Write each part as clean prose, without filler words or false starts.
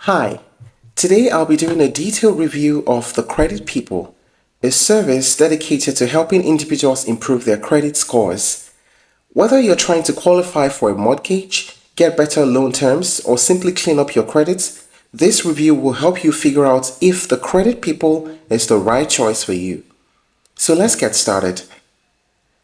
Hi, today I'll be doing a detailed review of the Credit People, a service dedicated to helping individuals improve their credit scores. Whether you're trying to qualify for a mortgage, get better loan terms, or simply clean up your credit, this review will help you figure out if the Credit People is the right choice for you. So let's get started.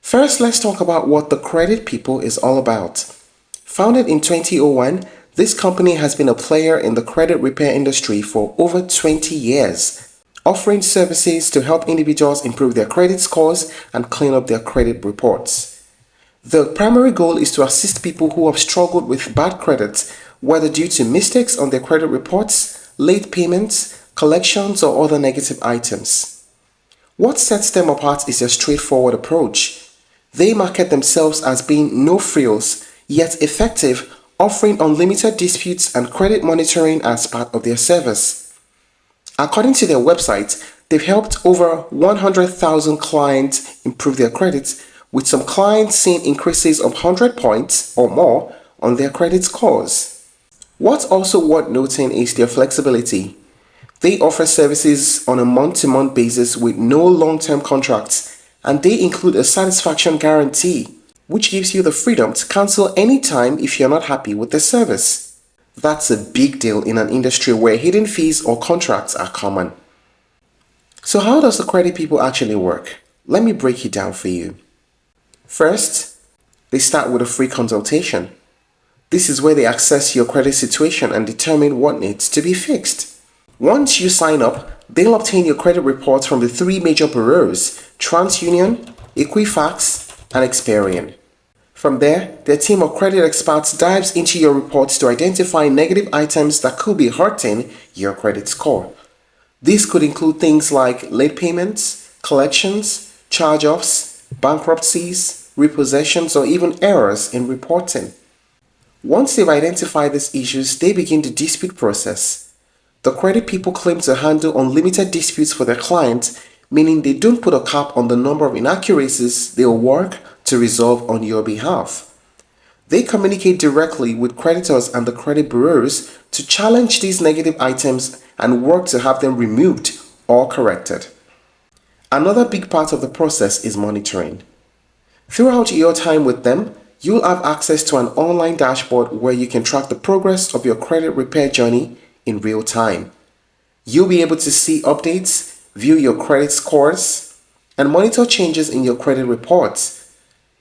First, let's talk about what the Credit People is all about. Founded in 2001, this company has been a player in the credit repair industry for over 20 years, offering services to help individuals improve their credit scores and clean up their credit reports. The primary goal is to assist people who have struggled with bad credit, whether due to mistakes on their credit reports, late payments, collections, or other negative items. What sets them apart is their straightforward approach. They market themselves as being no frills, yet effective, offering unlimited disputes and credit monitoring as part of their service. According to their website, they've helped over 100,000 clients improve their credit, with some clients seeing increases of 100 points or more on their credit scores. What's also worth noting is their flexibility. They offer services on a month-to-month basis with no long-term contracts, and they include a satisfaction guarantee, which gives you the freedom to cancel anytime if you're not happy with the service. That's a big deal in an industry where hidden fees or contracts are common. So how does the Credit People actually work? Let me break it down for you. First, they start with a free consultation. This is where they assess your credit situation and determine what needs to be fixed. Once you sign up, they'll obtain your credit reports from the three major bureaus: TransUnion, Equifax, and Experian. From there, their team of credit experts dives into your reports to identify negative items that could be hurting your credit score. This could include things like late payments, collections, charge-offs, bankruptcies, repossessions, or even errors in reporting. Once they've identified these issues, they begin the dispute process. The Credit People claim to handle unlimited disputes for their clients, meaning they don't put a cap on the number of inaccuracies they'll work to resolve on your behalf. They communicate directly with creditors and the credit bureaus to challenge these negative items and work to have them removed or corrected. Another big part of the process is monitoring. Throughout your time with them, you'll have access to an online dashboard where you can track the progress of your credit repair journey in real time. You'll be able to see updates, view your credit scores, and monitor changes in your credit reports.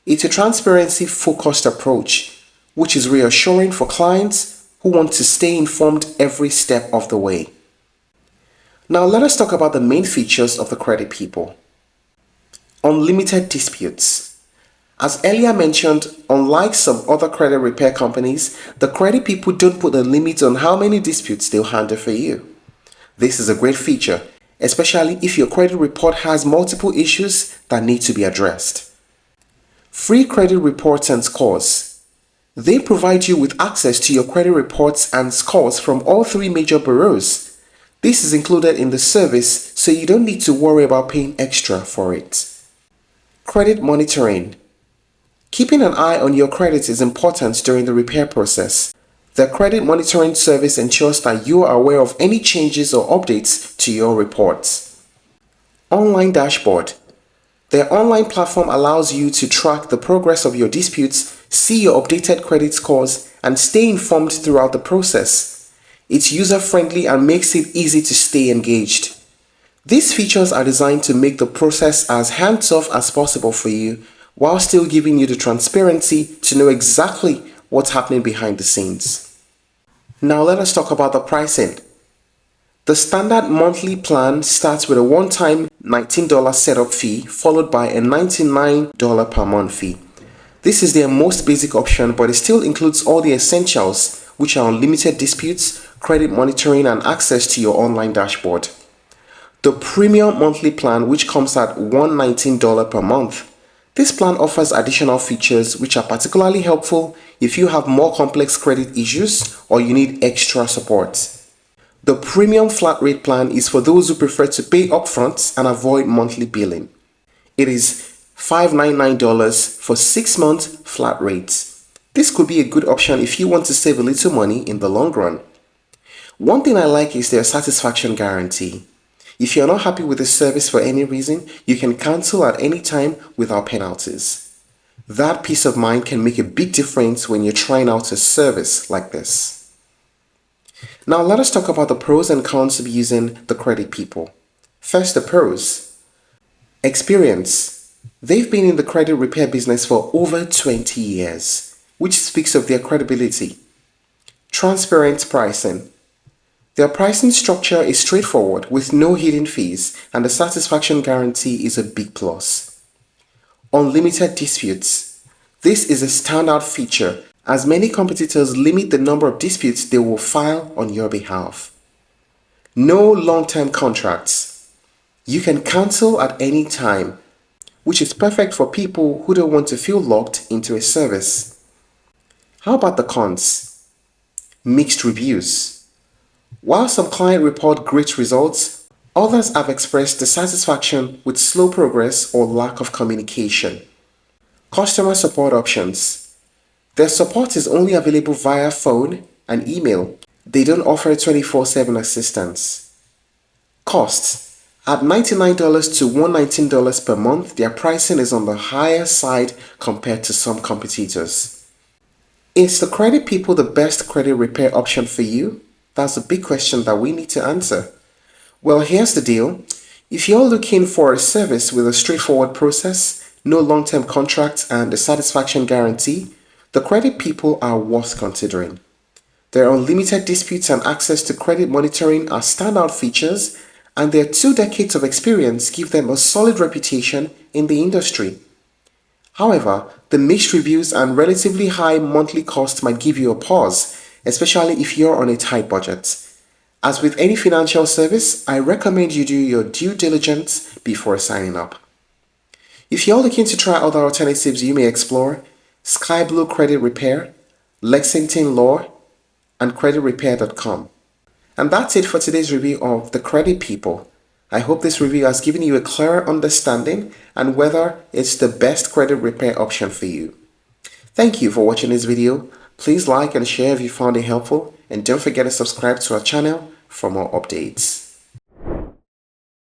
It's a transparency-focused approach, which is reassuring for clients who want to stay informed every step of the way. Now let us talk about the main features of the Credit People. Unlimited disputes. As earlier mentioned, unlike some other credit repair companies, the Credit People don't put a limit on how many disputes they'll handle for you. This is a great feature, especially if your credit report has multiple issues that need to be addressed. Free credit reports and scores. They provide you with access to your credit reports and scores from all three major bureaus. This is included in the service, so you don't need to worry about paying extra for it. Credit monitoring. Keeping an eye on your credit is important during the repair process. The credit monitoring service ensures that you are aware of any changes or updates to your reports. Online dashboard. Their online platform allows you to track the progress of your disputes, see your updated credit scores, and stay informed throughout the process. It's user-friendly and makes it easy to stay engaged. These features are designed to make the process as hands-off as possible for you, while still giving you the transparency to know exactly what's happening behind the scenes. Now let us talk about the pricing. The standard monthly plan starts with a one-time $19 setup fee followed by a $99 per month fee. This is their most basic option, but it still includes all the essentials, which are unlimited disputes, credit monitoring, and access to your online dashboard. The premium monthly plan, which comes at $119 per month. This plan offers additional features which are particularly helpful if you have more complex credit issues or you need extra support. The premium flat rate plan is for those who prefer to pay upfront and avoid monthly billing. It is $599 for 6-month flat rates. This could be a good option if you want to save a little money in the long run. One thing I like is their satisfaction guarantee. If you're not happy with the service for any reason, you can cancel at any time without penalties. That peace of mind can make a big difference when you're trying out a service like this. Now let us talk about the pros and cons of using the Credit People. First, the pros. Experience. They've been in the credit repair business for over 20 years, which speaks of their credibility. Transparent pricing. Their pricing structure is straightforward with no hidden fees, and the satisfaction guarantee is a big plus. Unlimited disputes. This is a standout feature as many competitors limit the number of disputes they will file on your behalf. No long-term contracts. You can cancel at any time, which is perfect for people who don't want to feel locked into a service. How about the cons? Mixed reviews. While some clients report great results, others have expressed dissatisfaction with slow progress or lack of communication. Customer support options. Their support is only available via phone and email. They don't offer 24/7 assistance. Costs. At $99 to $119 per month, their pricing is on the higher side compared to some competitors. Is the Credit People the best credit repair option for you? That's a big question that we need to answer. Well, here's the deal. If you're looking for a service with a straightforward process, no long-term contracts, and a satisfaction guarantee, the Credit People are worth considering. Their unlimited disputes and access to credit monitoring are standout features, and their 2 decades of experience give them a solid reputation in the industry. However, the mixed reviews and relatively high monthly cost might give you a pause, especially if you're on a tight budget. As with any financial service, I recommend you do your due diligence before signing up. If you're looking to try other alternatives you may explore, Sky Blue Credit Repair, Lexington Law, and creditrepair.com. And that's it for today's review of the Credit People. I hope this review has given you a clearer understanding and whether it's the best credit repair option for you. Thank you for watching this video. Please like and share if you found it helpful, and don't forget to subscribe to our channel for more updates.